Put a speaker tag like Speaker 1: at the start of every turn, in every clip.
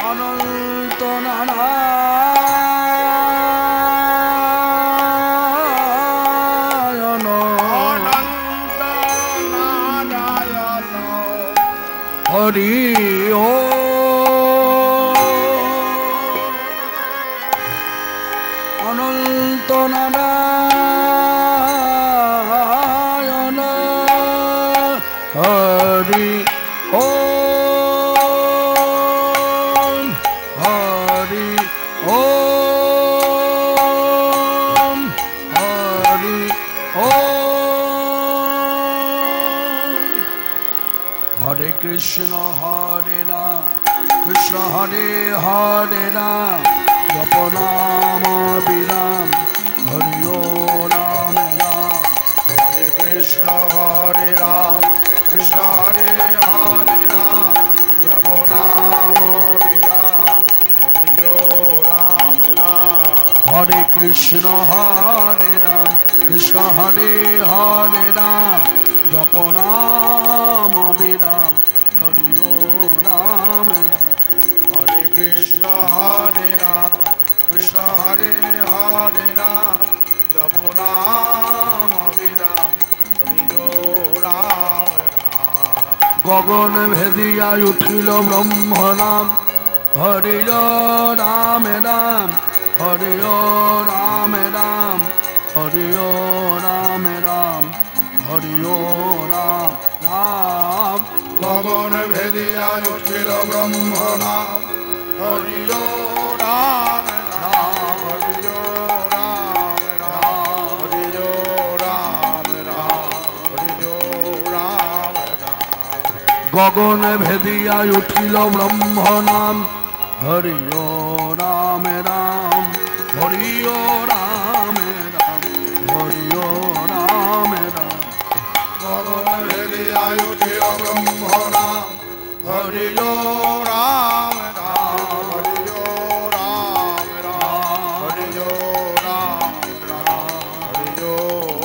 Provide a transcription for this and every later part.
Speaker 1: অনন্ত নারায়ণ হরি ও অনন্ত নারায়ণ হরি ও হরি ও হরি ও হরে কৃষ্ণ হরে রাম কৃষ্ণ হরে হরে রাম জপ নাম বিরাম হরি ও রাম রাম হরে কৃষ্ণ হরে রাম কৃষ্ণ হরে হরে রাম জপ নাম বিরাম হরি ও রাম রাম হরে কৃষ্ণ হরে রাম কৃষ্ণ হরে হরে রাম জপ নাম বিরাম হরি ও রাম হরে কৃষ্ণ হরে রাম কৃষ্ণ হরে হরে রাম জপ নাম বিরাম হরি ও রাম গগন ভেদিয়া উঠিল ব্রহ্ম নাম হরি রাম রাম হরি রাম রাম হরি রাম রাম হরি রাম রাম গগন ভেদিয়া উঠিল ব্রহ্ম নাম হরি রাম রাম হরি রাম রাম হরি রাম রাম হরি রাম রাম গগন ভেদিয়া উঠিল ব্রহ্ম নাম হরি রাম রাম হরি রাম রাম হরি রাম রাম গগন ভেদিয়া উঠিল ব্রহ্ম নাম হরি রাম রাম হরি রাম রাম হরি রাম রাম হরি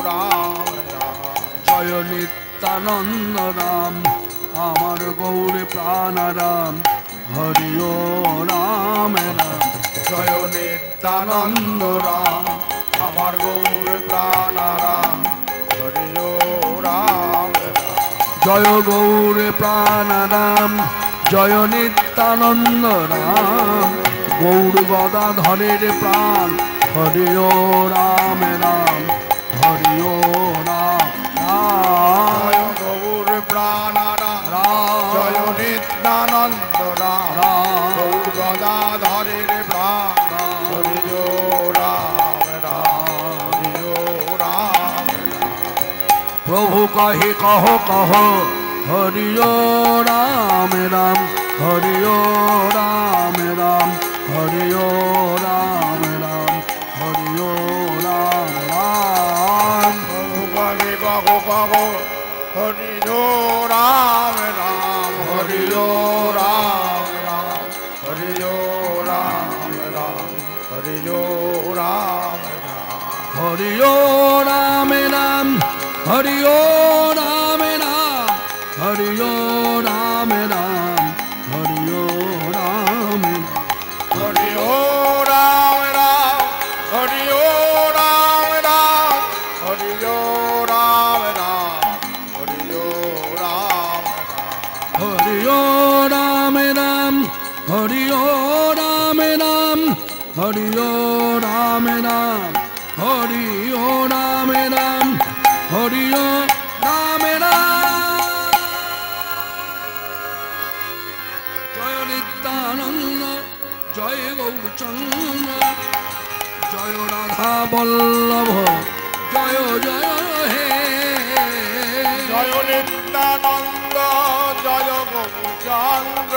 Speaker 1: রাম রাম জয় নিত্যানন্দ রাম আমার গৌর প্রাণ রাম হরি রাম রাম জয় নিত্যানন্দ রাম আমার গৌর প্রাণ রাম হরি রাম জয় গৌর প্রাণ রাম জয় নিত্যানন্দ রাম গৌর গদাধরের প্রাণ হরি রাম রাম হরি রাম রাম জয় গৌর প্রাণ রাম জয় নিত্যানন্দ রাম গৌর গদাধরের প্রাণ হরি রাম রাম হরি রাম প্রভু কহে কহ কহ হরি রাম রাম হরি রাম রাম হরি রাম রাম হরি রাম রাম প্রভু কহে কহ কহ হরি রাম রাম হরি রাম রাম হরি রাম রাম হরি রাম রাম হরি রাম রাম হরি রাম রাম হরি রাম রাম হরি রাম হরি রাম রাম হরি রাম রাম হরি রাম রাম হরি রাম রাম হরি রাম রাম হরি রাম রাম হরি রাম রাম হরি রাম রাম হরি রাম রাম জয় নিত্যানন্দ জয় গৌরচন্দ্র জয় রাধা বল্লভ জয় জয় হে জয় নিত্যানন্দ জয় গৌরচন্দ্র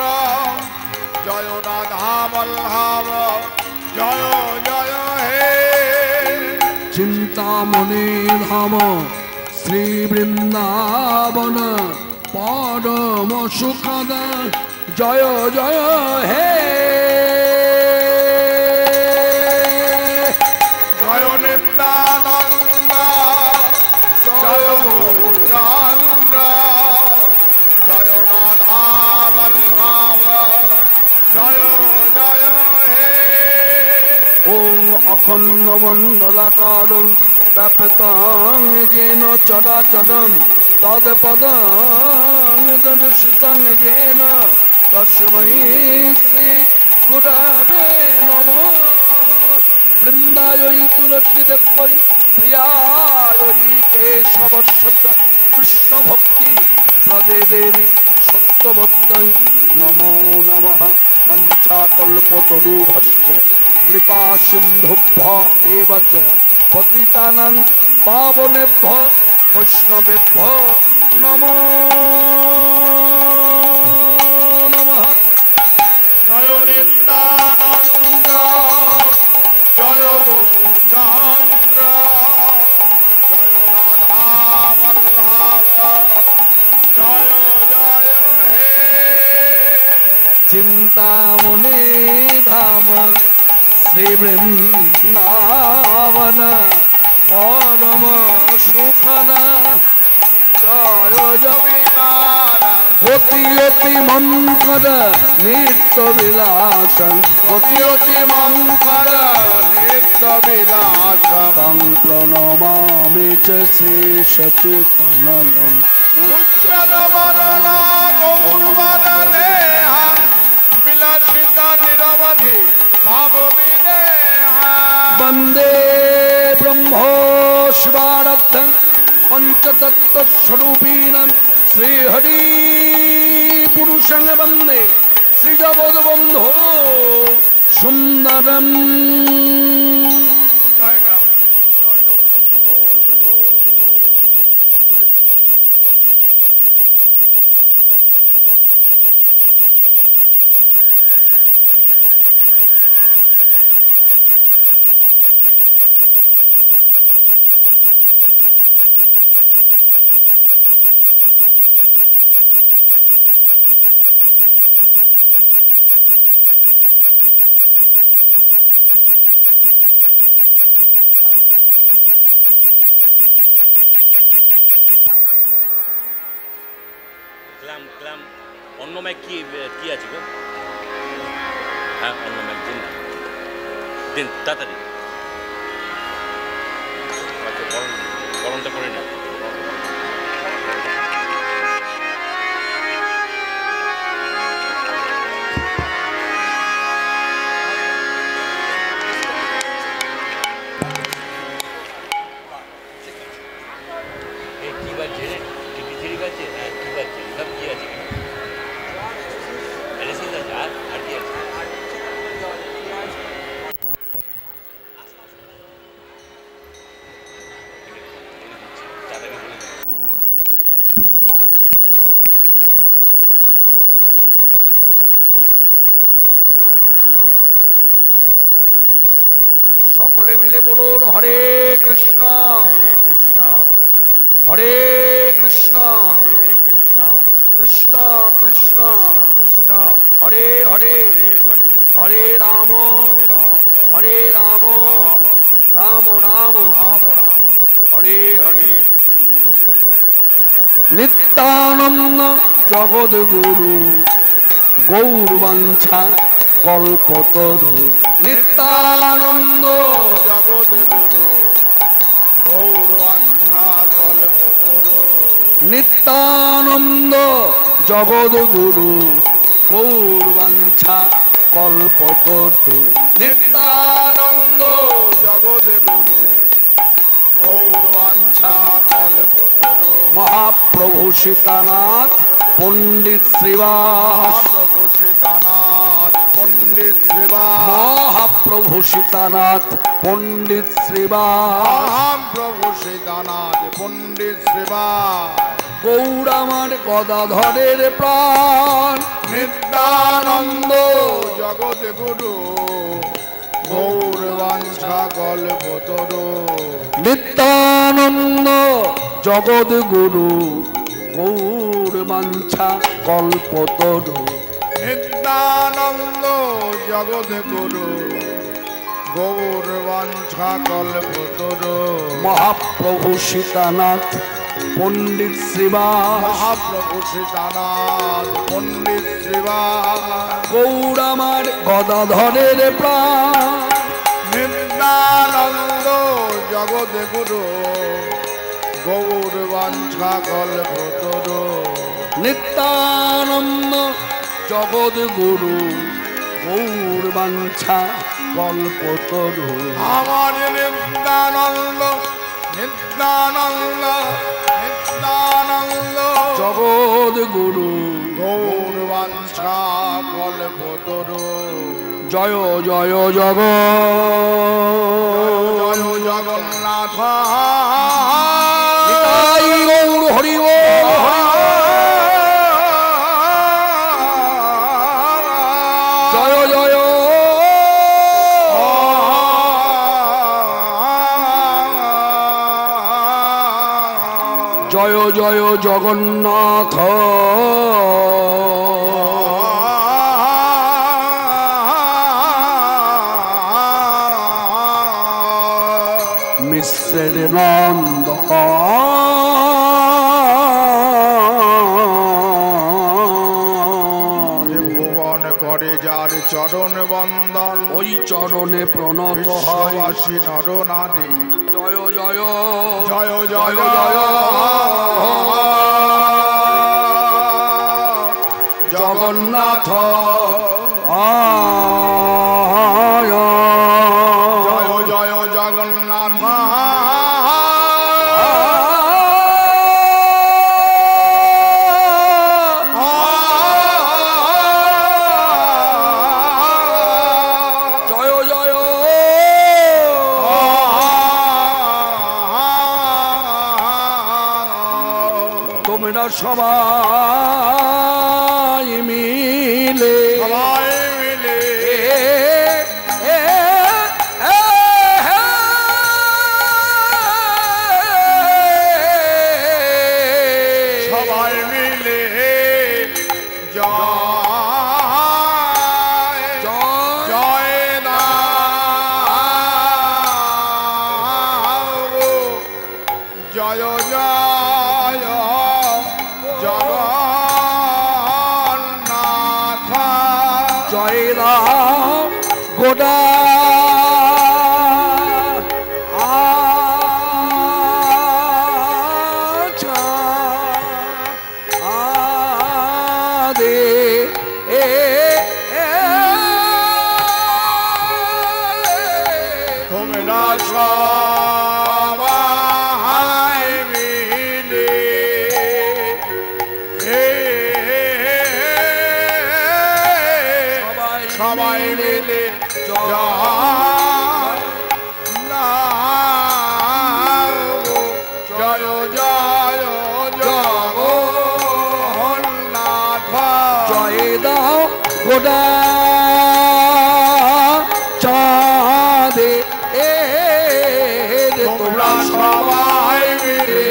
Speaker 1: জয় রাধা বল্লভ জয় জয় হে চিন্তামণি ধাম শ্রী বৃন্দাবন পরম সুখদ জয় জয় হে জয় নিত্যানন্দ জয় গৌরচন্দ্র অখণ্ডমণ্ডলাকারং ব্যাপৃতং येन চরাচরম তৎপদং দর্শিতং येन তস্मै শ্রী গুরবে নমঃ। বৃন্দায় তুলসীদেবৈ প্রিয়ায় কেশবস্য চ কৃষ্ণ ভক্তি প্রদে দেবী সত্যবত্যৈ নমো নমঃ। মঞ্চাকল্পতরুভশ্চ কৃপা সিন্ধুভ্য এব চ পতিতানাং পাবনেভ্যো বৈষ্ণবেভ্যো নমো নমঃ।
Speaker 2: জয় নিত্যানন্দ জয় গৌরচন্দ্র জয় রাধা বল্লভ জয় জয় হে।
Speaker 1: চিন্তামণি ধাম শ্রী বৃন্দাবন পরম সুখদা জয় জয় গতি অতি মঙ্কর নিত্য বিলাস গতি অতি মঙ্কর
Speaker 2: নিত্য বিলাস
Speaker 1: তং প্রণমামি চ শ্রী সচিতানন্দম
Speaker 2: উজ্জ্বল বরণ গৌরবরণেহং বিলাসিত নিরবধি ভাব বিদেহং
Speaker 1: বন্দে ব্রহ্মোস্বারাধ্যং পঞ্চতত্ত্বস্বরূপিণং শ্রীহরি পুরুষং বন্দে শ্রীজগদ্বন্ধো সুন্দরম।
Speaker 2: জয় গ্রাম জয় জগৎবন্ধু বল হরি বল হরি বল হরি বল।
Speaker 3: ক্লাম ক্লাম অন্য ম্যাক কি আছে গো? হ্যাঁ অন্য ম্যাক দিন না, দিন তাড়াতাড়ি। আচ্ছা গরমটা করে না। কি বাজছে রে? টিভি বাজছে? হ্যাঁ কি বাজছে? সব কি আছে? আর কি আছে?
Speaker 1: সকলে মিলে বলুন হরে কৃষ্ণ
Speaker 2: হরে কৃষ্ণ
Speaker 1: হরে কৃষ্ণ
Speaker 2: হরে কৃষ্ণ
Speaker 1: কৃষ্ণ কৃষ্ণ
Speaker 2: কৃষ্ণ
Speaker 1: হরে হরে
Speaker 2: হরে হরে
Speaker 1: হরে রাম
Speaker 2: হরে রাম
Speaker 1: হরে রাম
Speaker 2: রাম
Speaker 1: রাম রাম
Speaker 2: রাম রাম
Speaker 1: হরে হরে।
Speaker 2: হরে হরে।
Speaker 1: নিত্যানন্দ জগদ্গুরু গৌরবাঞ্ছা কল্পতরু নিত্যানন্দ
Speaker 2: জগৎ গুরু গৌরবাঞ্ছা কল্পতরু
Speaker 1: নিত্যানন্দ জগদ্গুরু গৌরবাঞ্ছা কল্পতরু নিত্যানন্দ
Speaker 2: জগৎ গুরু গৌরবাঞ্ছা কল্পতরু
Speaker 1: মহাপ্রভু সীতানাথ পণ্ডিত শ্রীবাস
Speaker 2: মহাপ্রভু সীতানাথ পণ্ডিত শ্রীবাস
Speaker 1: মহাপ্রভু সীতানাথ পণ্ডিত শ্রীবাস
Speaker 2: মহাপ্রভু সীতানাথ পণ্ডিত শ্রীবাস
Speaker 1: গৌরামার গদাধরের প্রাণ
Speaker 2: নিত্যানন্দ জগৎ গুরু গৌরবাঞ্ছা কল্পতরু
Speaker 1: নিত্যানন্দ জগদ্গুরু গৌরবাঞ্ছা কল্পতরু
Speaker 2: নিত্যানন্দ জগৎ গুরু গৌরবাঞ্ছা কল্পতরু
Speaker 1: মহাপ্রভু সীতানাথ পণ্ডিত শ্রীবাস
Speaker 2: মহাপ্রভু সীতানাথ পণ্ডিত শ্রীবাস
Speaker 1: গৌরামার গদাধরের প্রাণ
Speaker 2: নিত্যানন্দ নিত্যানন্দ জগৎ গুরু গৌর বাঞ্ছা কল্পতরু
Speaker 1: নিত্যানন্দ জগৎ গুরু গৌর বাঞ্ছা কল্পতরু
Speaker 2: আমার নিত্যানন্দ নিত্যানন্দ নিত্যানন্দ
Speaker 1: জগৎ গুরু
Speaker 2: গৌর বাঞ্ছা কল্পতরু
Speaker 1: জয় জয় জগ
Speaker 2: জয় জগন্নাথ
Speaker 1: নিতাই গৌর হরি বল হরি জয় জয় জয় জয় জগন্নাথ মিশ্রের নন্দ
Speaker 2: ভুবন করে যার চরণ বন্দন
Speaker 1: ওই চরণে প্রণত হয়
Speaker 2: বিশ্ববাসী নর নারী
Speaker 1: জয় জয়
Speaker 2: জয় জয়
Speaker 1: জয় জয় জগন্নাথ আয়
Speaker 2: জয় জয় জগন্নাথ
Speaker 1: জয় জয় তোমরা সবাই মিলে
Speaker 2: সবাই মিলে সবাই মিলে জয় জয় দাও জয় জয় জগন্নাথ
Speaker 1: জয় রাম গোডা আচ্ছা আদে
Speaker 2: তোমরা সবাই মিলে সবাই মিলে জয় জয় জয় জগন্নাথ
Speaker 1: জয় দাও গোডা চাঁদে
Speaker 2: তোমরা সবাই মিলে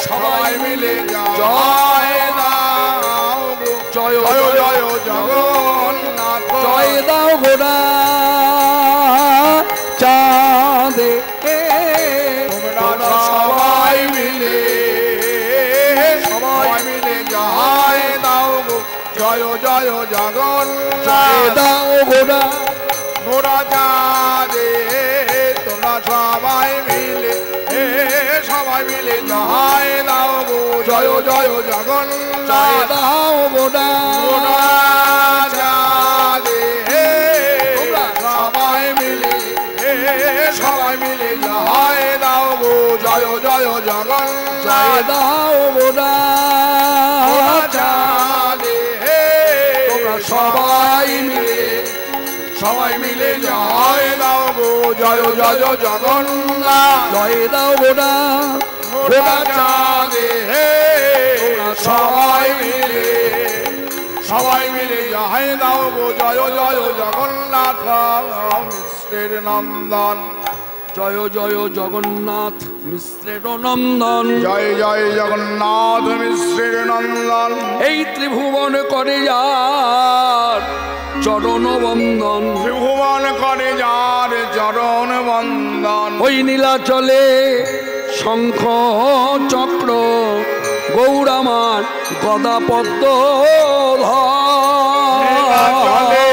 Speaker 2: সবাই মিলে জয় দাও
Speaker 1: জয়
Speaker 2: জয় জয় জগন্নাথ
Speaker 1: জয় দাও গোডা চাঁদে
Speaker 2: তোমরা সবাই মিলে সবাই মিলে জয় দাও জয় জয়
Speaker 1: জয়
Speaker 2: জগন্নাথ
Speaker 1: দাও গোডা
Speaker 2: ঘোড়া চাঁদে তোমরা সবাই মিলে সবাই মিলে জয় দাও জয় জয়
Speaker 1: জয়
Speaker 2: জগন্নাথ
Speaker 1: দাও গোডা
Speaker 2: ঘোড়া চাঁদে তোমরা সবাই মিলে সবাই মিলে জয় দাও জয় জয়
Speaker 1: জয়
Speaker 2: জগন্নাথ
Speaker 1: দাও গোডা
Speaker 2: ঘোড়া চাঁদে
Speaker 1: তোমরা সবাই মিলে
Speaker 2: সবাই মিলে জয় দাও জয় জয় জগন্নাথ
Speaker 1: জয় দাও গোডা
Speaker 2: ঘোড়া চাঁদে তোমরা সবাই মিলে জয় দাও জয় জয় জগন্নাথ মিশ্রের নন্দন
Speaker 1: জয় জয় জগন্নাথ মিশ্রের নন্দন
Speaker 2: জয় জয় জগন্নাথ মিশ্রের নন্দন
Speaker 1: এই ত্রিভুবন করে যার চরণ বন্দন
Speaker 2: ত্রিভুবন করে যার চরণ বন্দন
Speaker 1: ওই নীলাচলে শঙ্খ চক্র গৌরামার গদা পদ্ম
Speaker 2: নীলাচলে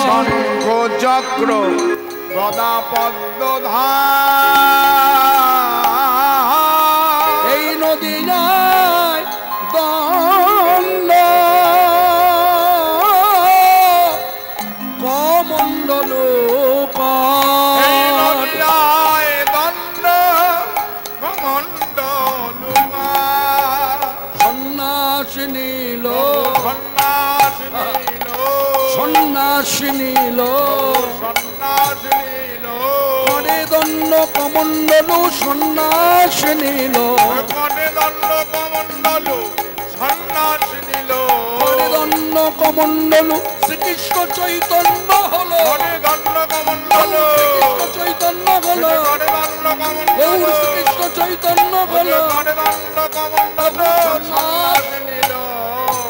Speaker 2: শঙ্খ
Speaker 1: চক্র
Speaker 2: গদা পদ্মধার
Speaker 1: এই নদী যায় দণ্ড কমণ্ডল
Speaker 2: এই নদিয়ায় দণ্ড কমণ্ডলুমা
Speaker 1: সন্ন্যাস নীল
Speaker 2: সন্ন্যাস নীল
Speaker 1: সন্ন্যাস নীল
Speaker 2: সন্ন্যাস নীল
Speaker 1: করে দণ্ড কমণ্ডল সন্ন্যাস নীল
Speaker 2: করে দণ্ড কমণ্ডলু সন্ন্যাস নীল
Speaker 1: করে দণ্ড কমণ্ডল শ্রীকৃষ্ণ চৈতন্য হলো
Speaker 2: করে দণ্ড কমণ্ডলু
Speaker 1: শ্রীকৃষ্ণ চৈতন্য হলো
Speaker 2: করে দণ্ড
Speaker 1: গৌর
Speaker 2: কমণ্ডলু
Speaker 1: শ্রীকৃষ্ণ চৈতন্য হলো
Speaker 2: করে দণ্ড কমণ্ডলু সন্ন্যাস নীল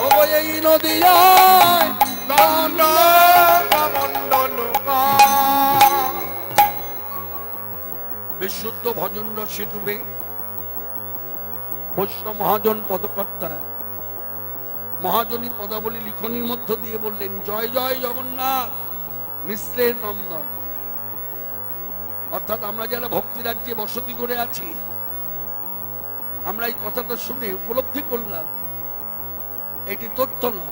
Speaker 1: ও এই নদীয়ায়
Speaker 2: দণ্ড কমণ্ডলু
Speaker 1: বিশুদ্ধ ভজন রসে ডুবে বৈষ্ণব মহাজন পদকর্তা মহাজনী পদাবলী লিখনির মধ্য দিয়ে বললেন জয় জয় জগন্নাথ মিশ্রের নন্দন। অর্থাৎ আমরা যারা ভক্তি রাজ্যে বসতি করে আছি আমরা এই কথাটা শুনে উপলব্ধি করলাম এটি তথ্য না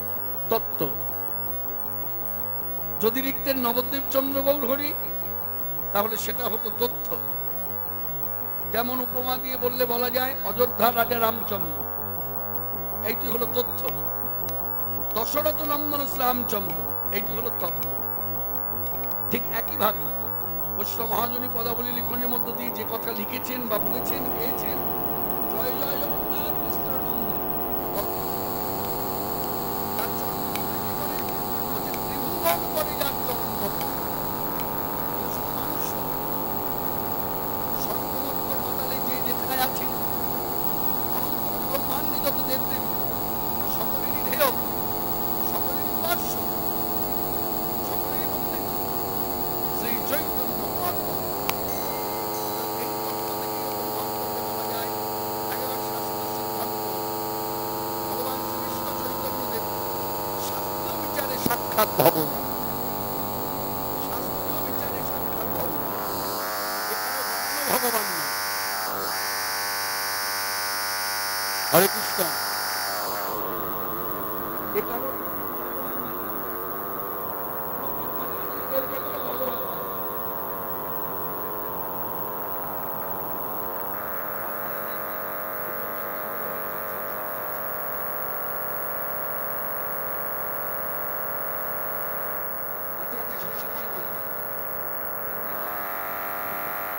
Speaker 1: তত্ত্ব। যদি লিখতেন নবদ্বীপ চন্দ্র গৌর হরি তাহলে সেটা হতো তথ্য। যেমন উপমা দিয়ে বললে বলা যায় অযোধ্যার রাজা রামচন্দ্র, এইটি হলো তথ্য। দশরথ নন্দন রামচন্দ্র, এইটি হলো তত্ত্ব। ঠিক একইভাবে বৈষ্ণব মহাজনী পদাবলী লিখনের মধ্য দিয়ে যে কথা লিখেছেন বা বলেছেন গেয়েছেন জয় জয় জগন্নাথ মিশ্র নন্দন, ত্রিভুবন করে যার জগন্নাথ মানুষ সর্বমত্ত পাতালে যে যেখানে আছে ব্রহ্মাণ্ডে যত দেবদেবী সকলেরই ঢেয় সকলেরই উপাস্য সকলেরই বন্দিত শ্রী চৈতন্য মহাত্মা। এই তত্ত্ব থেকে অনুভব করতে বলা যায় একেবারে শাস্ত্র সিদ্ধান্ত ভগবান শ্রীকৃষ্ণ চৈতন্যদেব শাস্ত্রীয় বিচারে সাক্ষাৎ ভগবান, শাস্ত্রীয় বিচারে সাক্ষাৎ ভগবান, এখানে ভগবান নয়। হরে কৃষ্ণ। এ কারণে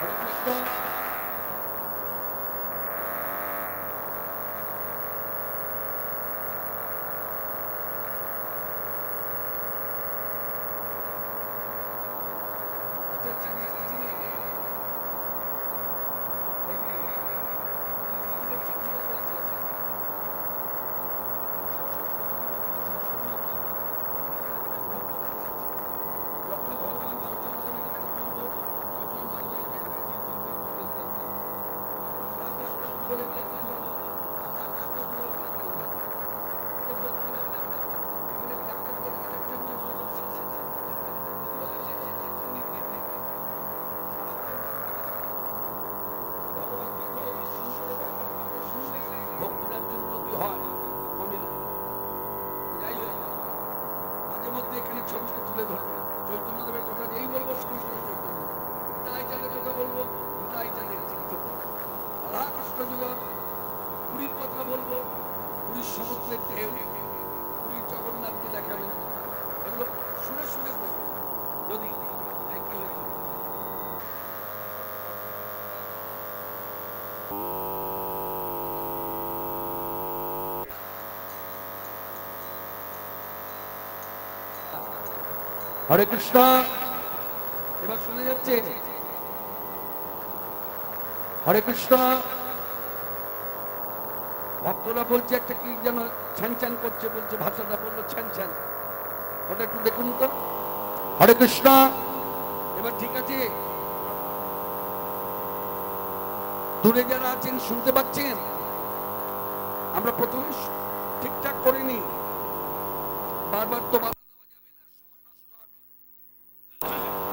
Speaker 1: হরে কৃষ্ণ। ভক্তিরাজ্য উন্নতি হয় কমে না। যাই হোক মাঝে মধ্যে এখানে ছবিটা তুলে ধরবে চৈতন্যদেবের কথা যেই বলবো শ্রীকৃষ্ণ চৈতন্য, তাই চাঁদের কথা বলবো তাই চাঁদের চিত্র, রাধা কৃষ্ণ যুগল পুরীর কথা বলবো পুরীর সমুদ্রের ঢেউ, পুরীর জগন্নাথকে দেখাবেন, এগুলো শুনে শুনে বলবো যদি একই হয়েছে। হরে কৃষ্ণ। এবার শোনা যাচ্ছে হরে কৃষ্ণ। ভক্তরা বলছে একটা কি যেন ছ্যান ছ্যান করছে, বলছে ভাষাটা বললো ছ্যান ছ্যান, ওটা একটু দেখুন তো। হরে কৃষ্ণ। এবার ঠিক আছে, দূরে যারা আছেন শুনতে পাচ্ছেন? আমরা প্রথমে ঠিকঠাক করিনি, বারবার তো বাধা দেওয়া যাবে না, সময় নষ্ট হবে।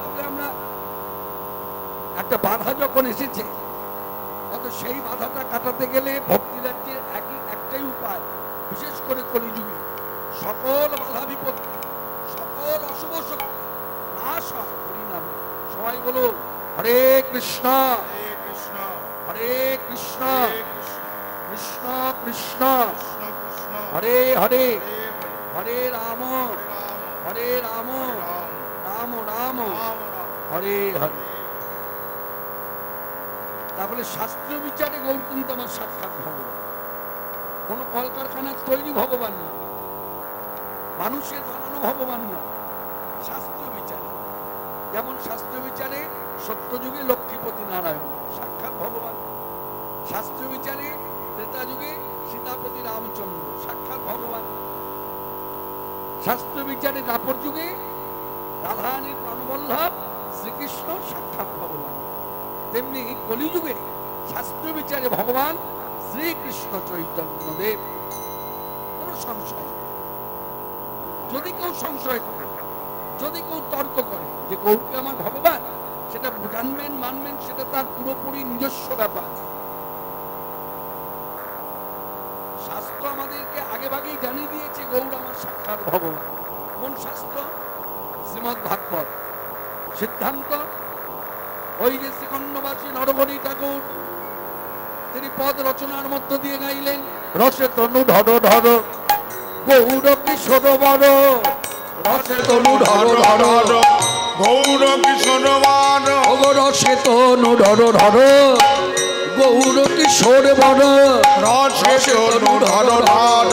Speaker 1: একটা বাধা যখন এসেছে, অত সেই বাধাটা কাটাতে গেলে ভক্তি রাজ্যের একটাই উপায়, বিশেষ করে কলিযুগে সকল বাধা বিপত্তি, সকল অশুভ শক্তি নাশ হয় হরিনামে। সবাই বলো হরে কৃষ্ণ
Speaker 2: হরে কৃষ্ণ
Speaker 1: হরে কৃষ্ণ
Speaker 2: হরে কৃষ্ণ
Speaker 1: কৃষ্ণ কৃষ্ণ
Speaker 2: কৃষ্ণ কৃষ্ণ
Speaker 1: হরে হরে
Speaker 2: হরে
Speaker 1: হরে রাম হরে রাম রাম রাম হরে হরে। তাহলে শাস্ত্রীয় বিচারে গৌর কিন্তু আমার সাক্ষাৎ ভগবান, কোন কলকারখানার তৈরি ভগবান না, মানুষের বানানো ভগবান না। শাস্ত্রীয় বিচারে, যেমন শাস্ত্রীয় বিচারে সত্যযুগে লক্ষ্মীপতি নারায়ণ সাক্ষাৎ ভগবান, শাস্ত্রীয় বিচারে ত্রেতা যুগে সীতাপতি রামচন্দ্র সাক্ষাৎ ভগবান, শাস্ত্রীয় বিচারে দাপর যুগে রাধারানীর প্রাণবল্লভ শ্রীকৃষ্ণ সাক্ষাৎ ভগবান। তেমনি কলিযুগে শাস্ত্রীয় বিচারে ভগবান শ্রীকৃষ্ণ চৈতন্য দেব। কোন সংশয়, যদি কেউ সংশয় করে, যদি কেউ তর্ক করে যে গৌরকে আমার ভগবান, সেটা জানবেন মানবেন, সেটা তার পুরোপুরি নিজস্ব ব্যাপার। শাস্ত্র আমাদেরকে আগে ভাগেই জানিয়ে দিয়েছে গৌর আমার সাক্ষাৎ ভগবান। কোন শাস্ত্র? শ্রীমদ ভাগবত। সিদ্ধান্ত ওই যে শ্রীখণ্ডবাসী নরহরি ঠাকুর তিনি পদ রচনার মধ্য দিয়ে গাইলেন, রসে তনু ধর ধর গৌর কিশোর বড়, রসে তনু ধর ধর
Speaker 2: গৌর কিশোর মান
Speaker 1: ওগো রসে তনু ধর ধর গৌর কিশোর বড়,
Speaker 2: রসে তনু ধর ধর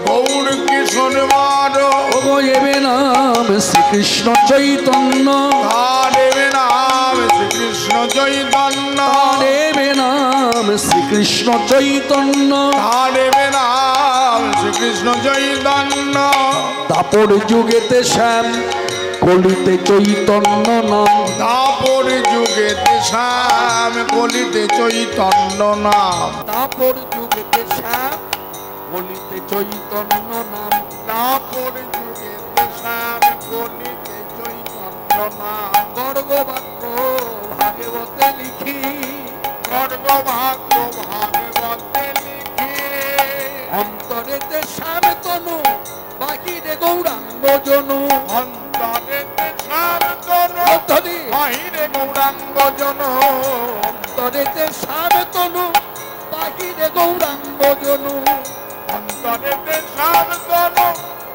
Speaker 2: গৌর কিশোর মান
Speaker 1: ওগো এবে নাম শ্রীকৃষ্ণ চৈতন্য,
Speaker 2: দেবে নাম শ্রীকৃষ্ণ চৈতন্য
Speaker 1: দেবে নাম শ্রীকৃষ্ণ চৈতন্য।
Speaker 2: দেবে নাম শ্রীকৃষ্ণ চৈতন্য
Speaker 1: দাপর যুগেতে শ্যাম কলিতে চৈতন্য নাম,
Speaker 2: দাপর যুগেতে শ্যাম কলিতে চৈতন্য নাম
Speaker 1: দাপর যুগেতে শ্যাম কলিতে চৈতন্য নাম।
Speaker 2: দাপর যুগেতে শ্যাম কলিতে চৈতন্য নাম
Speaker 1: গর্গবাক্য ভাগবতে লিখি,
Speaker 2: গর্গভাগ্য ভাগবতে লিখি
Speaker 1: অন্তরেতে শ্যাম তনু বাহিরে গৌরাঙ্গ জনু,
Speaker 2: অন্তরেতে শ্যাম তনু
Speaker 1: ধরি
Speaker 2: বাহিরে গৌরাঙ্গ জন
Speaker 1: অন্তরেতে শ্যাম তনু বাহিরে গৌরাঙ্গ জনু,
Speaker 2: অন্তরেতে শ্যাম তনু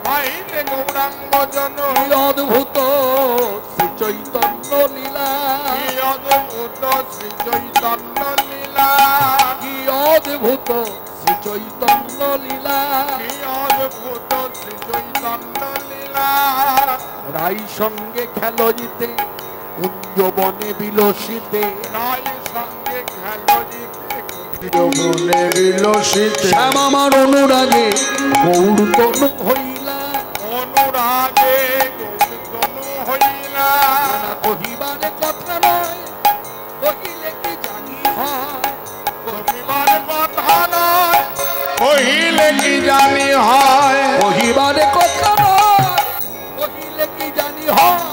Speaker 2: বাহিরে গৌরাঙ্গ জন
Speaker 1: কি অদ্ভুত শ্রী চৈতন্য লীলা,
Speaker 2: কি অদ্ভুত শ্রী চৈতন্য লীলা
Speaker 1: কি অদ্ভুত শ্রী চৈতন্য লীলা।
Speaker 2: কি অদ্ভুত শ্রী চৈতন্য লীলা
Speaker 1: রাই সঙ্গে খেল জিতে কুঞ্জ বনে বিলসিতে,
Speaker 2: রায় সঙ্গে খেলো জিতে কুঞ্জবনে বিলসিতে
Speaker 1: শ্যাম আমার অনুরাগে গৌর তনু হইলা,
Speaker 2: অনুরাগে গৌরতনু হইলা
Speaker 1: না কহিবারে কথা নয় কহিলে কি জানি হয়,
Speaker 2: কহিবার কথা নয় কহিলে কি জানি হয়
Speaker 1: কহিবারে কথা নয় কহিলে কি জানি হয়,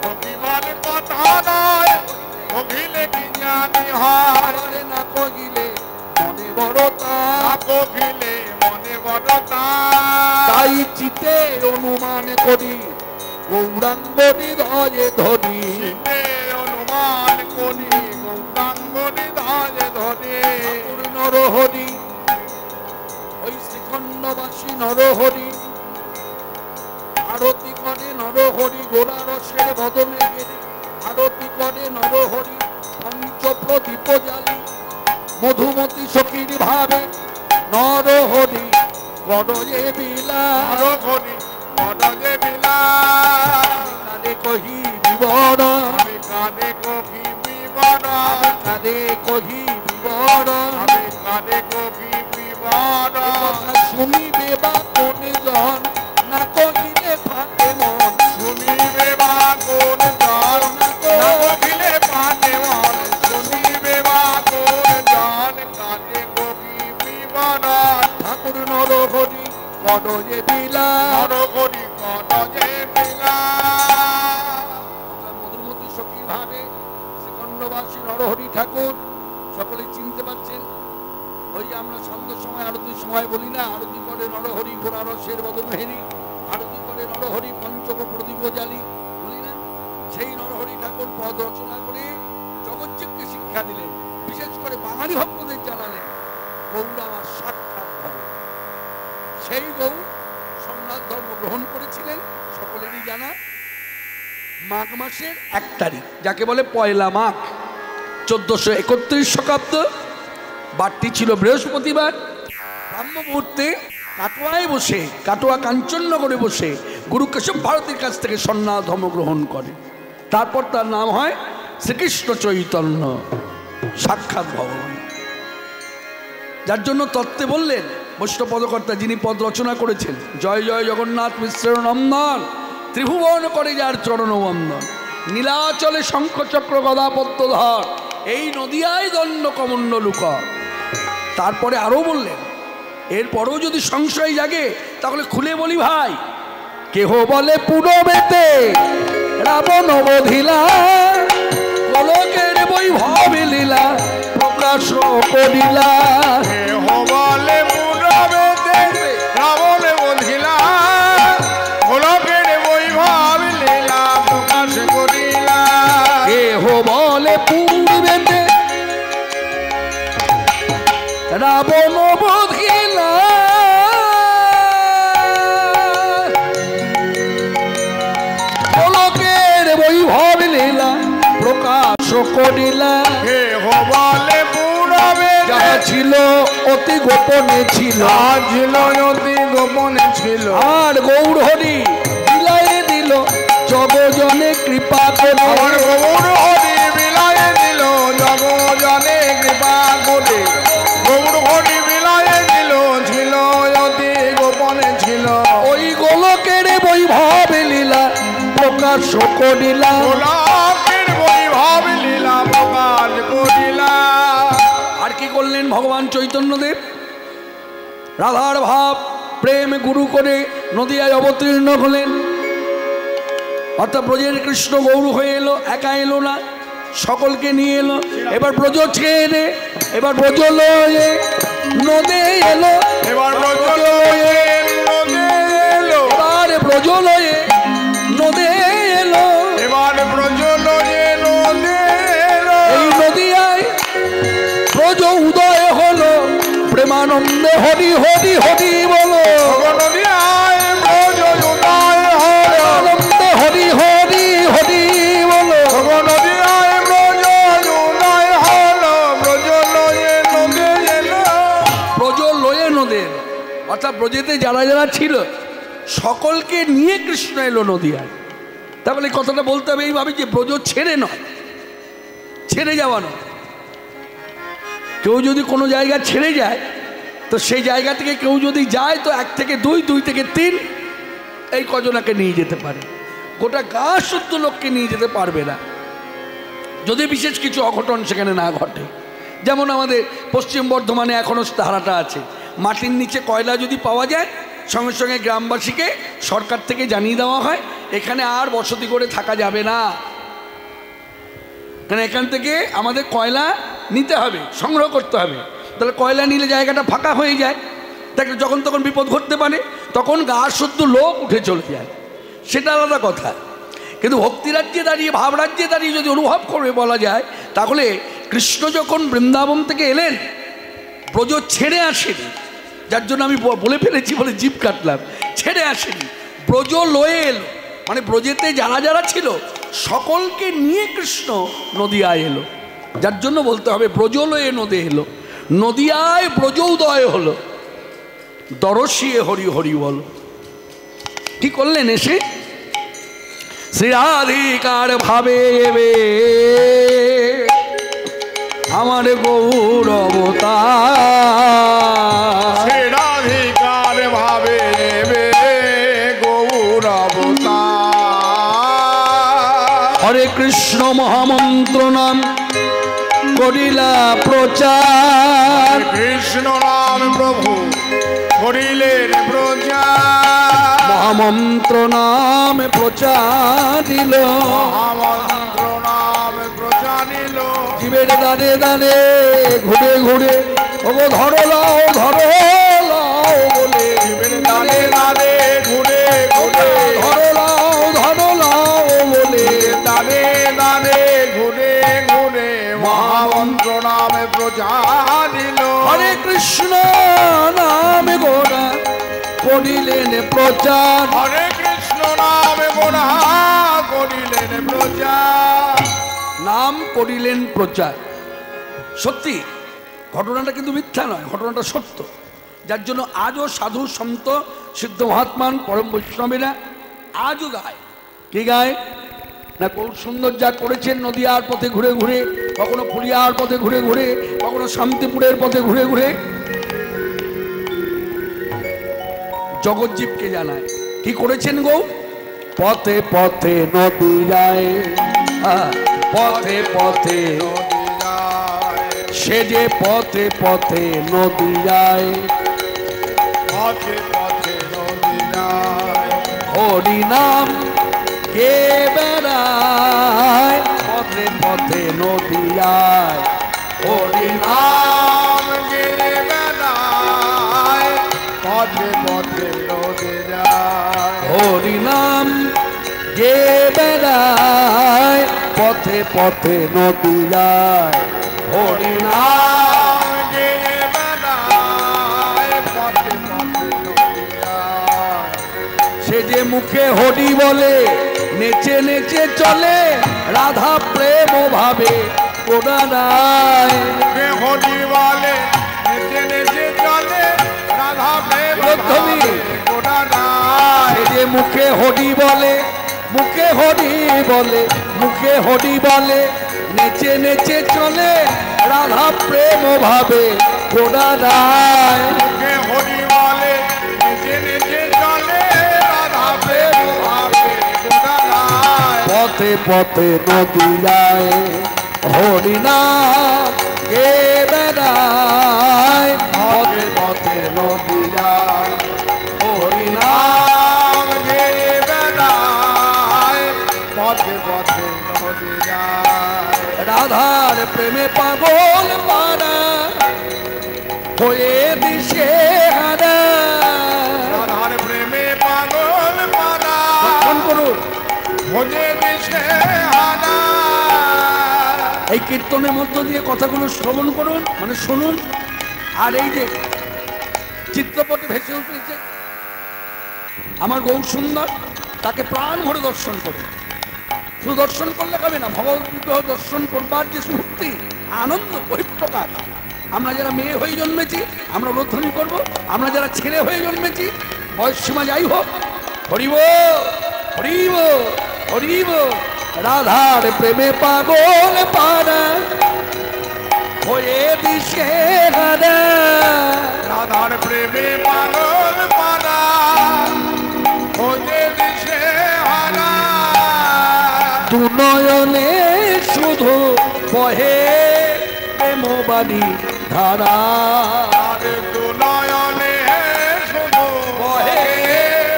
Speaker 2: কহিবার কথা নয় কহিলে কি জানি হয়
Speaker 1: আরে না কহিলে মনে বড়তা,
Speaker 2: কহিলে মনে বড়তা
Speaker 1: তাই চিতে অনুমান করি গৌরাঙ্গ হৃদয়ে ধরি,
Speaker 2: চিতে অনুমান করি গৌরাঙ্গ হৃদয়ে ধরে
Speaker 1: নরহরি ওই শ্রীখণ্ডবাসী নরহরি আরতি করে নরহরি গোলা রসের বদনে গেলি, আরতি করে নরহরি পঞ্চ প্রদীপ জালি, মধুমতি সখীর ভাবে নরহরি গড়ে বিলা,
Speaker 2: নরহরি গড়ে বিলা
Speaker 1: কানে কহি বিবরণ,
Speaker 2: আমি কানে কহি বিবরণ
Speaker 1: কানে কহি বিবরণ,
Speaker 2: আমি কানে কহি বিবরণ
Speaker 1: কথা শুনিবে বা কোন জন না কহিলে ফাটে মন,
Speaker 2: শুনিবে বা কোন জন না কহিলে পানে মন শুনিবে বা কোন জন কানে কহি বিবরণ
Speaker 1: ঠাকুর নরহরি গড়ে বিলা,
Speaker 2: নরহরি গড়ে বিলা
Speaker 1: মধুমতি সখীর ভাবে শ্রীখণ্ডবাসী ব্রজবাসী নরহরি ঠাকুর সকলে চিনতে পারছেন। ওই আমরা সন্ধ্যার সময় আরতির সময় বলি না, আরতি করে নরহরি গোড়া রসের বদন হেরি, আরতি করে নরহরি পঞ্চক প্রদীপ জালি, বলি না? সেই নরহরি ঠাকুর পদ রচনা করে জগজ্জীবকে শিক্ষা দিলেন, বিশেষ করে বাঙালি ভক্তদের জানালেন গৌর আমার সাক্ষাৎ ধর্ম। সেই গৌর সন্ন্যাস ধর্ম গ্রহণ করেছিলেন, সকলেরই জানা। মাঘ মাসের 1 তারিখ, যাকে বলে পয়লা মাঘ, 1431 শকাব্দ। বারটি ছিল বৃহস্পতিবার। ব্রাহ্ম মুহূর্তে কাটোয়ায় বসে, কাটোয়া কাঞ্চননগরে বসে গুরু কেশব ভারতীর কাছ থেকে সন্ন্যাস ধর্ম গ্রহণ করে। তারপর তার নাম হয় শ্রীকৃষ্ণ চৈতন্য, সাক্ষাৎ ভগবান। যার জন্য তত্ত্বে বললেন বৈষ্ণব পদকর্তা, যিনি পদ রচনা করেছেন, জয় জয় জগন্নাথ মিশ্রের নন্দন, ত্রিভুবন করে যার চরণ বন্দন, নীলাচলে শঙ্খ চক্র গদা পদ্মধর, এই নদিয়ায় দণ্ড কমণ্ড লুকর। তারপরে আরো বললেন, এরপরেও যদি সংশয় জাগে তাহলে খুলে বলি ভাই, কেহ বলে পুরবেতে রাবণ বধিলা, গোলকের বৈভব লীলা প্রকাশ করিলা।
Speaker 2: কেহ বলে পুরবেতে রাবণ বধিলা, গোলকের বৈভব লীলা প্রকাশ করিলা।
Speaker 1: কেহ বলে পূর্বেতে রাবণ বধিলা, গোলকের বৈভব লীলা প্রকাশ করিলা।
Speaker 2: কেহ বলে পুরবে
Speaker 1: যাহা ছিল অতি গোপনে ছিল,
Speaker 2: ছিল অতি গোপনে ছিল,
Speaker 1: আর গৌর হরি বিলায় দিল জগজনে কৃপা করে।
Speaker 2: আমার গৌর হরি বিলায় দিল জগজনে কৃপা করে। গৌর হরি বিলায় দিল, ছিল অতি গোপনে ছিল,
Speaker 1: ওই গোলকের বৈভব লীলা প্রকাশ করিলা।
Speaker 2: গোলকের বৈভব লীলা প্রকাশ করিলা।
Speaker 1: আর কি করলেন ভগবান চৈতন্যদেব? রাধার ভাব প্রেম গুরু করে নদিয়ায় অবতীর্ণ হলেন। অর্থাৎ ব্রজের কৃষ্ণ গৌর হয়ে এলো, একা এলো না, সকলকে নিয়ে এলো। এবার ব্রজ ছেড়ে এবার ব্রজ লয়ে নদে এলো,
Speaker 2: এবার ব্রজ লয়ে নদে এলো,
Speaker 1: এবার ব্রজ লয়ে নদে এলো,
Speaker 2: এবার ব্রজ লয়ে নদে এলো।
Speaker 1: এই নদিয়ায় ব্রজ উদয় হলো, প্রেমানন্দে হরি হরি হরি বলো।
Speaker 2: নদিয়ায় ব্রজ উদয় হলো,
Speaker 1: আনন্দে হরি হরি হরি বলো।
Speaker 2: নদিয়ায় ব্রজ উদয় হলো, ব্রজ লয়ে নদে এলো।
Speaker 1: ব্রজ লয়ে নদে এলো, অর্থাৎ ব্রজেতে যারা যারা ছিল সকলকে নিয়ে কৃষ্ণ এলো নদিয়ায়। তাহলে এই কথাটা বলতে হবে এইভাবে যে ব্রজ ছেড়ে নয়, ছেড়ে যাওয়া নয়। কেউ যদি কোনো জায়গা ছেড়ে যায় তো সেই জায়গা থেকে কেউ যদি যায় তো 1 থেকে 2, 2 থেকে 3 এই কজনাকে নিয়ে যেতে পারে, গোটা গা শুদ্ধ লোককে নিয়ে যেতে পারবে না, যদি বিশেষ কিছু অঘটন সেখানে না ঘটে। যেমন আমাদের পশ্চিম বর্ধমানে এখনও ধারাটা আছে, মাটির নিচে কয়লা যদি পাওয়া যায় সঙ্গে সঙ্গে গ্রামবাসীকে সরকার থেকে জানিয়ে দেওয়া হয় এখানে আর বসতি করে থাকা যাবে না, কারণ এখান থেকে আমাদের কয়লা নিতে হবে, সংগ্রহ করতে হবে। তাহলে কয়লা নিলে জায়গাটা ফাঁকা হয়ে যায়, তাকে যখন তখন বিপদ ঘটতে পারে, তখন গা শুদ্ধ লোক উঠে চলে যায়, সেটা আলাদা কথা। কিন্তু ভক্তিরাজ্যে দাঁড়িয়ে, ভাবরাজ্যে দাঁড়িয়ে যদি অনুভব করবে বলা যায়, তাহলে কৃষ্ণ যখন বৃন্দাবন থেকে এলেন ব্রজ ছেড়ে আসেনি, যার জন্য আমি বলে ফেলেছি বলে জিভ কাটলাম, ছেড়ে আসেনি, ব্রজ লয়ে এলো, মানে ব্রজেতে যারা যারা ছিল সকলকে নিয়ে কৃষ্ণ নদিয়ায় এলো। যার জন্য বলতে হবে ব্রজ লয়ে নদে এলো, নদিয়ায় ব্রজ উদয় হলো, দরশিয়ে হরি হরি বল। কি করলেন এসে? শ্রী রাধিকার ভাবে এবে আমার গৌর অবতার,
Speaker 2: শ্রী রাধিকার ভাবে এবে গৌর অবতার।
Speaker 1: হরে কৃষ্ণ মহামন্ত্র নাম করিলা প্রচার,
Speaker 2: কৃষ্ণ নাম প্রভু করিলেন প্রচার,
Speaker 1: মহামন্ত্র নামে প্রচার দিল,
Speaker 2: মহামন্ত্র নাম প্রচারিল,
Speaker 1: শিবের দানে দানে ঘুরে ঘুরে ওগো ধরো লাও বলে
Speaker 2: শিবের দানে দানে ঘুরে ঘুরে
Speaker 1: ধরো লাও বলে
Speaker 2: দানে দানে ঘুরে ঘুরে মহামন্ত্র নামে প্রচারিল।
Speaker 1: হরে কৃষ্ণ নামে গোড়া করিলেন প্রচার।
Speaker 2: হরে কৃষ্ণ নামে গোড়া করিলেন প্রচার।
Speaker 1: নাম করিলেন প্রচার। সত্যি ঘটনাটা কিন্তু মিথ্যা নয়, ঘটনাটা সত্য। যার জন্য আজও সাধু সন্ত সিদ্ধ মহাত্মান পরম বৈষ্ণবেরা আজও গায়। কি গায় না, কোন সুন্দর যা করেছেন নদিয়ার পথে ঘুরে ঘুরে, কখনো ফুলিয়ার পথে ঘুরে ঘুরে, কখনো শান্তিপুরের পথে ঘুরে ঘুরে জগজ্জীবকে জানায় কি করেছেন গো। পথে পথে নদী যায়, পথে পথে সে যে পথে পথে নদী যায়,
Speaker 2: পথে পথে নদী যায়।
Speaker 1: হরি নাম কে বেড়ায়, পথে পথে নদী যায়, হরি নাম
Speaker 2: নাম গে বেড়ায় পথে পথে নদী যায়।
Speaker 1: হরি নাম কে বেড়ায়, পথে পথে নদী যায়, হরি নাম।
Speaker 2: নাম গে বেড়ায় পথে পথে নদী যায়।
Speaker 1: সে যে মুখে হরি বলে নেচে নেচে চলে, রাধা প্রেম ভাবে কোনা নাই।
Speaker 2: মুখে হরি বলে নেচে নেচে চলে, রাধা প্রেম
Speaker 1: প্রথমে
Speaker 2: ভাবে গোটা নাই।
Speaker 1: সে যে মুখে হরি বলে, মুখে হরি বলে, মুখে হরি বলে নেচে নেচে চলে, রাধা প্রেম ভাবে কোনা নাই।
Speaker 2: মুখে হরি বলে নেচে নেচে চলে, রাধা প্রেম ভাবে গোটা নাই।
Speaker 1: পথে পথে নদী যায়, হরি নাম কে বেড়ায়, পথে পথে নদী যায়, হরি নাম।
Speaker 2: নাম গে বেড়ায় পথে পথে নদী যায়।
Speaker 1: রাধার প্রেমে পাগল পারা হয়ে দিশে হারা।
Speaker 2: রাধার প্রেমে পাগল পানা
Speaker 1: দর্শন করুন,
Speaker 2: ভোজে দিশে হানা।
Speaker 1: এই কীর্তনের মধ্য দিয়ে কথাগুলো শ্রবণ করুন, মানে শুনুন। আর এই যে চিত্রপটে ভেসে উঠেছে আমার গৌর সুন্দর, তাকে প্রাণ ভরে দর্শন করুন। শুধু দর্শন করলে হবে না, ভগবত বিগ্রহ দর্শন করবার যে স্ফূর্তি, আনন্দ, বহিঃপ্রকাশ। আমরা যারা মেয়ে হয়ে জন্মেছি আমরা রোধনী করব, আমরা যারা ছেলে হয়ে জন্মেছি বয়স সীমা যাই হোক, হরিব হরিব হরিব। রাধার প্রেমে পাগল পারা হয়ে দিশে হারা।
Speaker 2: রাধার প্রেমে পাগল পানা ভোজে দিশে হানা।
Speaker 1: দু নয়নে শুধু বহে প্রেমবাণী ধারা,
Speaker 2: আর দু নয়নে শুধু বহে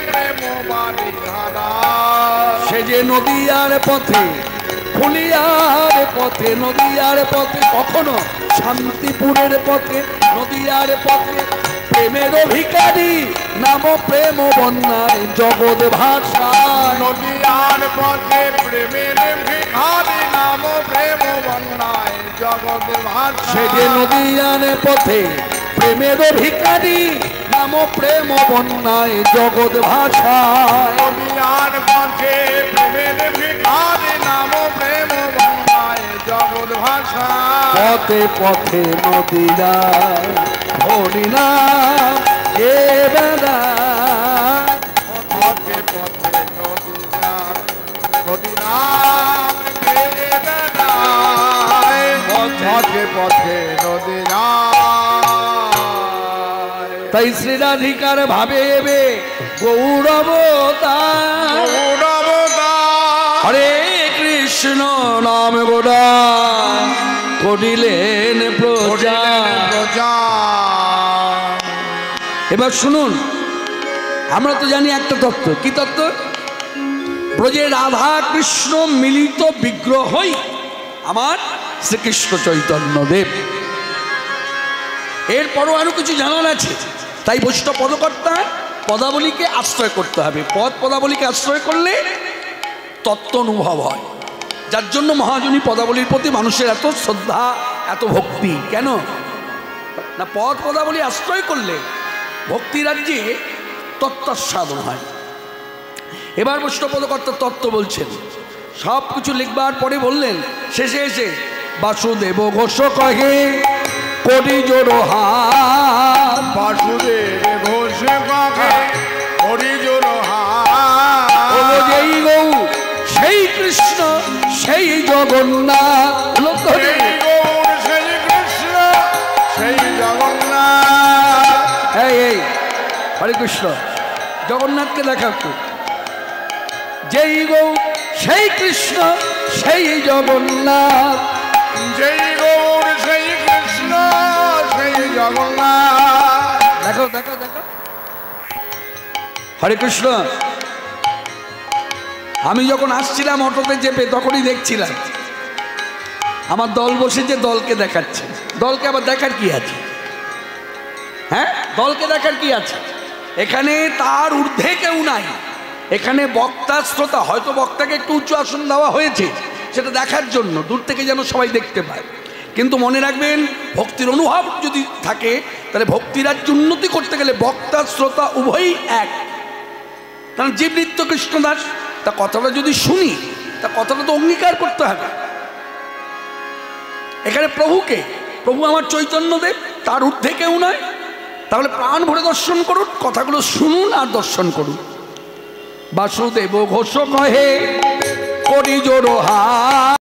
Speaker 2: প্রেম বাণী ধারা।
Speaker 1: সে যে নদীয়ার পথে ফুলিয়ার পথে, নদীয়ার পথে, কখনো শান্তিপুরের পথে, নদীয়ার পথে প্রেমের ভিখারি নাম প্রেম বন্যায় জগৎ ভাষায়।
Speaker 2: নদীয়ার পথে প্রেমের ভিখারি নাম প্রেম বন্যায় জগৎ ভাষা।
Speaker 1: সে যে নদীয়ার পথে প্রেমের ভিখারি নাম প্রেম বন্যায় জগৎ ভাষায়।
Speaker 2: নদীয়ার পথে প্রেমের ভিখারি নাম প্রেম বন্যায় জগৎ ভাষা।
Speaker 1: পথে পথে নদী যায়, হরি নাম কে বেড়ায়,
Speaker 2: পথে পথে নদী যায়, নদী নাম গে বেড়ায়। পথে পথে নদী যায়।
Speaker 1: তাই শ্রীরাধিকার ভাবে এবে গৌরবতার।
Speaker 2: গৌরবদার
Speaker 1: হরে কৃষ্ণ নাম গোড়া করিলেন প্রচার।
Speaker 2: প্রচার।
Speaker 1: এবার শুনুন, আমরা তো জানি একটা তত্ত্ব। কি তত্ত্ব? ব্রজে রাধা কৃষ্ণ মিলিত বিগ্রহই আমার শ্রীকৃষ্ণ চৈতন্যদেব। এরপরও আরো কিছু জানার আছে, তাই বৈষ্ণব পদকর্তা পদাবলীকে আশ্রয় করতে হবে। পদাবলীকে আশ্রয় করলে তত্ত্ব অনুভব হয়, যার জন্য মহাজনী পদাবলীর প্রতি মানুষের এত শ্রদ্ধা, এত ভক্তি। কেন না, পদাবলী আশ্রয় করলে ভক্তি রাজ্যে তত্ত্বাস্বাদন হয়। এবার বৈষ্ণব পদকর্তা তত্ত্ব বলছেন, সব কিছু লিখবার পরে বললেন শেষে এসে বাসুদেব ঘোষ কহে করি জোড় হাত।
Speaker 2: বাসুদেব ঘোষ কহে করি জোড় হাত।
Speaker 1: যেই গৌ সেই কৃষ্ণ সেই জগন্নাথ।
Speaker 2: সেই গৌর সেই কৃষ্ণ সেই জগন্নাথ।
Speaker 1: এই হরে কৃষ্ণ, জগন্নাথকে দেখা তো। যেই গৌ সেই কৃষ্ণ সেই জগন্নাথ।
Speaker 2: যেই গৌর সেই কৃষ্ণ সেই জগন্নাথ।
Speaker 1: দেখো দেখো দেখো, হরে কৃষ্ণ। আমি যখন আসছিলাম অটোতে চেপে তখনই দেখছিলাম আমার দল বসেছে, দলকে দেখাচ্ছে। দলকে আবার দেখার কি আছে? হ্যাঁ, দলকে দেখার কি আছে? এখানে তার ঊর্ধ্বে কেউ নাই। এখানে বক্তা শ্রোতা, হয়তো বক্তাকে একটু উঁচু আসন দেওয়া হয়েছে সেটা দেখার জন্য, দূর থেকে যেন সবাই দেখতে পায়। কিন্তু মনে রাখবেন, ভক্তির অনুভব যদি থাকে তাহলে ভক্তিরাজ্য উন্নতি করতে গেলে বক্তা শ্রোতা উভয়ই এক। কারণ জীব নিত্য কৃষ্ণদাস, তা কথাটা যদি শুনি তা কথাটা তো অঙ্গীকার করতে হবে। এখানে প্রভুকে, প্রভু আমার চৈতন্যদেব, তার ঊর্ধ্বে কেউ নয়। তাহলে প্রাণ ভরে দর্শন করুন, কথাগুলো শুনুন আর দর্শন করুন। বাসুদেব ঘোষ কহে করি জোড় হাত।